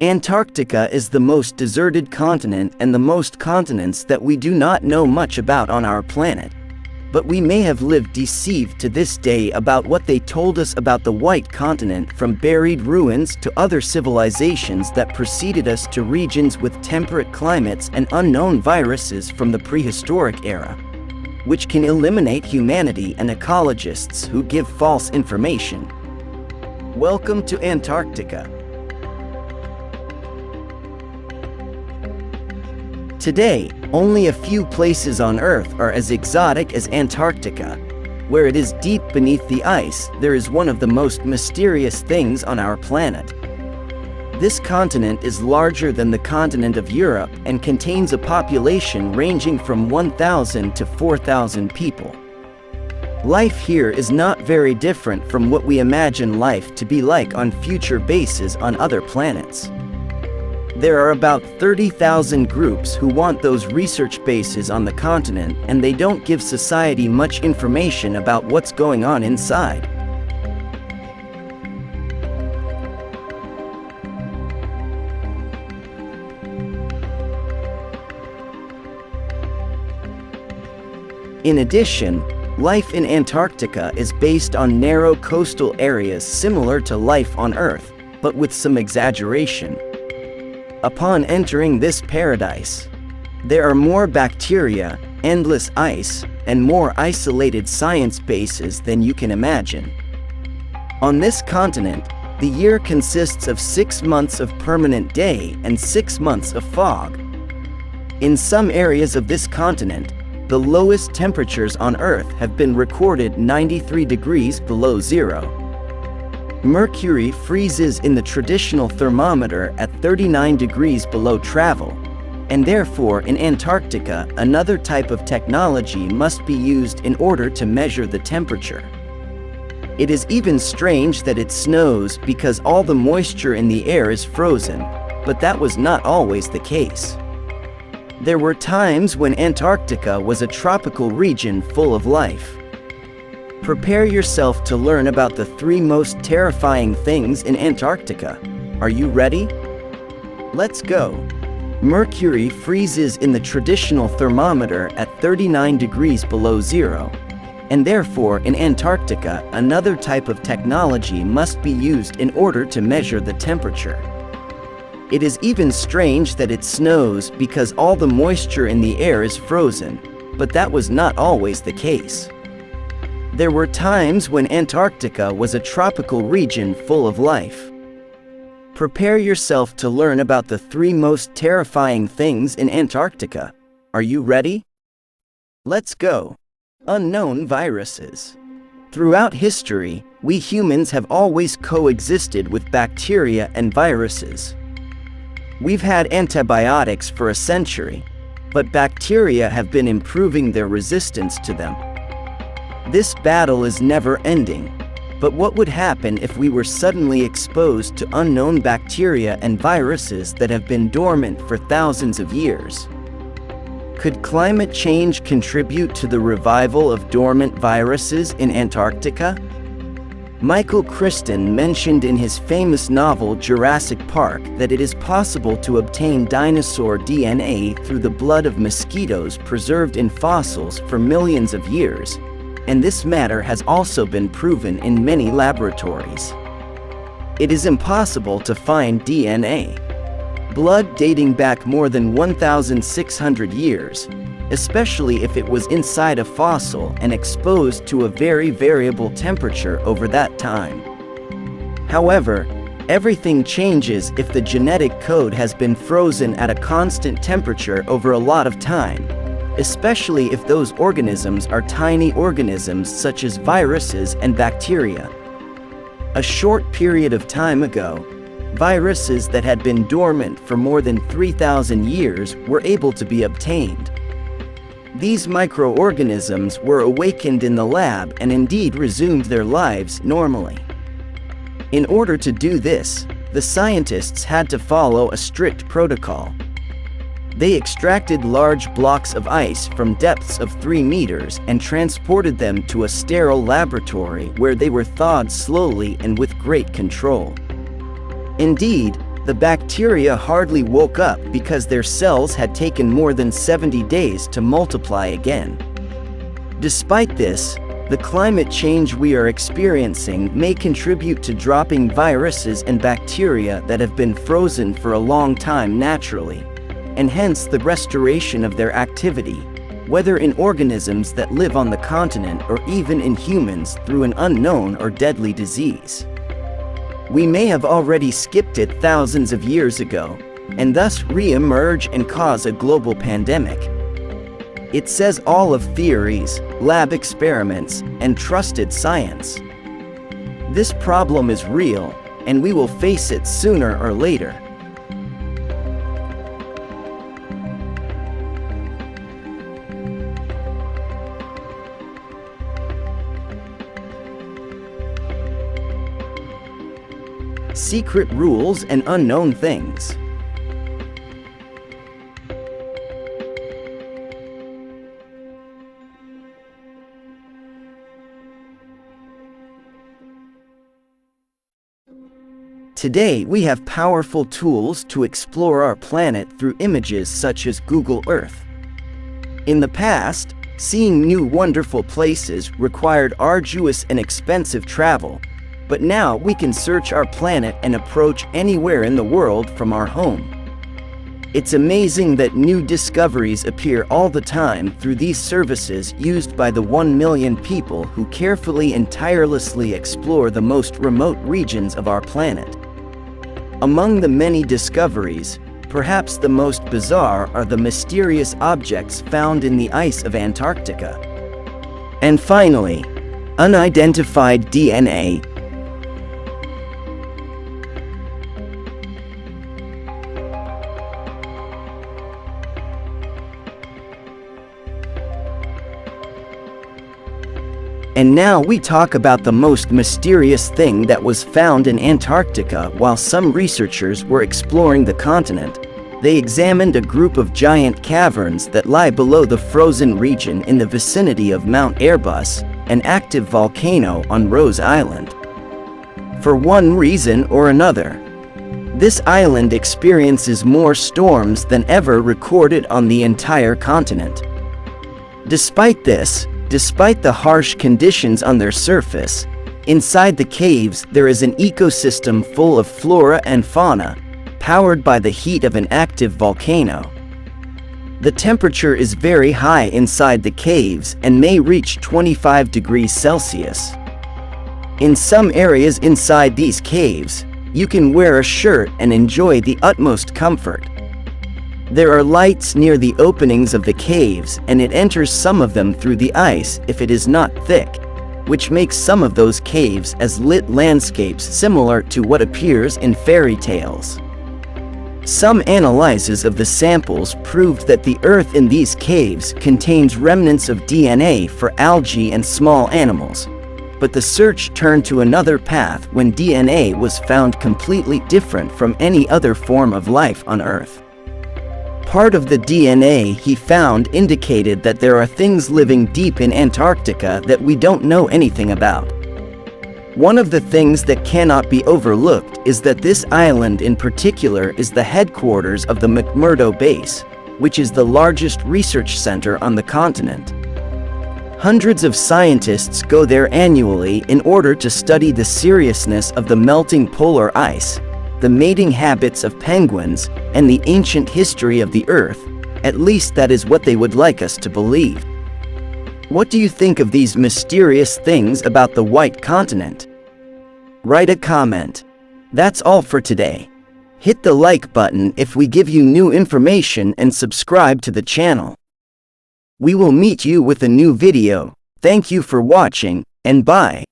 Antarctica is the most deserted continent and the most continents that we do not know much about on our planet. But we may have lived deceived to this day about what they told us about the White Continent, from buried ruins to other civilizations that preceded us to regions with temperate climates and unknown viruses from the prehistoric era, which can eliminate humanity and ecologists who give false information. Welcome to Antarctica. Today, only a few places on Earth are as exotic as Antarctica. Where it is deep beneath the ice, there is one of the most mysterious things on our planet. This continent is larger than the continent of Europe and contains a population ranging from 1,000 to 4,000 people. Life here is not very different from what we imagine life to be like on future bases on other planets. There are about 30,000 groups who want those research bases on the continent, and they don't give society much information about what's going on inside. In addition, life in Antarctica is based on narrow coastal areas similar to life on Earth, but with some exaggeration. Upon entering this paradise, there are more bacteria, endless ice, and more isolated science bases than you can imagine. On this continent, the year consists of 6 months of permanent day and 6 months of fog. In some areas of this continent, the lowest temperatures on Earth have been recorded 93 degrees below zero. Mercury freezes in the traditional thermometer at 39 degrees below travel, and therefore in Antarctica another type of technology must be used in order to measure the temperature. It is even strange that it snows because all the moisture in the air is frozen, but that was not always the case. There were times when Antarctica was a tropical region full of life. Prepare yourself to learn about the 3 most terrifying things in Antarctica. Are you ready? Let's go. Mercury freezes in the traditional thermometer at 39 degrees below zero, and therefore in Antarctica another type of technology must be used in order to measure the temperature. It is even strange that it snows because all the moisture in the air is frozen, but that was not always the case. There were times when Antarctica was a tropical region full of life. Prepare yourself to learn about the 3 most terrifying things in Antarctica. Are you ready? Let's go. Unknown viruses. Throughout history, we humans have always coexisted with bacteria and viruses. We've had antibiotics for a century, but bacteria have been improving their resistance to them. This battle is never ending, but what would happen if we were suddenly exposed to unknown bacteria and viruses that have been dormant for thousands of years? Could climate change contribute to the revival of dormant viruses in Antarctica? Michael Crichton mentioned in his famous novel Jurassic Park that it is possible to obtain dinosaur DNA through the blood of mosquitoes preserved in fossils for millions of years, and this matter has also been proven in many laboratories. It is impossible to find DNA. Blood dating back more than 1,600 years, especially if it was inside a fossil and exposed to a very variable temperature over that time. However, everything changes if the genetic code has been frozen at a constant temperature over a lot of time, especially if those organisms are tiny organisms such as viruses and bacteria. A short period of time ago, viruses that had been dormant for more than 3,000 years were able to be obtained. These microorganisms were awakened in the lab and indeed resumed their lives normally. In order to do this, the scientists had to follow a strict protocol. They extracted large blocks of ice from depths of 3 meters and transported them to a sterile laboratory where they were thawed slowly and with great control. Indeed, The bacteria hardly woke up because their cells had taken more than 70 days to multiply again. Despite this, the climate change we are experiencing may contribute to dropping viruses and bacteria that have been frozen for a long time naturally, and hence the restoration of their activity, whether in organisms that live on the continent or even in humans through an unknown or deadly disease. We may have already skipped it thousands of years ago, and thus re-emerge and cause a global pandemic. It says all of theories, lab experiments, and trusted science. This problem is real, and we will face it sooner or later. Secret rules and unknown things. Today, we have powerful tools to explore our planet through images such as Google Earth. In the past, seeing new wonderful places required arduous and expensive travel, but now we can search our planet and approach anywhere in the world from our home. It's amazing that new discoveries appear all the time through these services used by the 1 million people who carefully and tirelessly explore the most remote regions of our planet. Among the many discoveries, perhaps the most bizarre are the mysterious objects found in the ice of Antarctica. And finally, unidentified DNA. And now we talk about the most mysterious thing that was found in Antarctica. While some researchers were exploring the continent, they examined a group of giant caverns that lie below the frozen region in the vicinity of Mount Airbus, an active volcano on Rose Island. For one reason or another, this island experiences more storms than ever recorded on the entire continent. Despite the harsh conditions on their surface, inside the caves there is an ecosystem full of flora and fauna, powered by the heat of an active volcano. The temperature is very high inside the caves and may reach 25 degrees Celsius. In some areas inside these caves, you can wear a shirt and enjoy the utmost comfort. There are lights near the openings of the caves, and it enters some of them through the ice if it is not thick, which makes some of those caves as lit landscapes similar to what appears in fairy tales. Some analyses of the samples proved that the earth in these caves contains remnants of DNA for algae and small animals, but the search turned to another path when DNA was found completely different from any other form of life on Earth. Part of the DNA he found indicated that there are things living deep in Antarctica that we don't know anything about. One of the things that cannot be overlooked is that this island in particular is the headquarters of the McMurdo Base, which is the largest research center on the continent. Hundreds of scientists go there annually in order to study the seriousness of the melting polar ice, the mating habits of penguins, and the ancient history of the Earth. At least that is what they would like us to believe. What do you think of these mysterious things about the White Continent? Write a comment. That's all for today. Hit the like button if we give you new information and subscribe to the channel. We will meet you with a new video. Thank you for watching, and bye.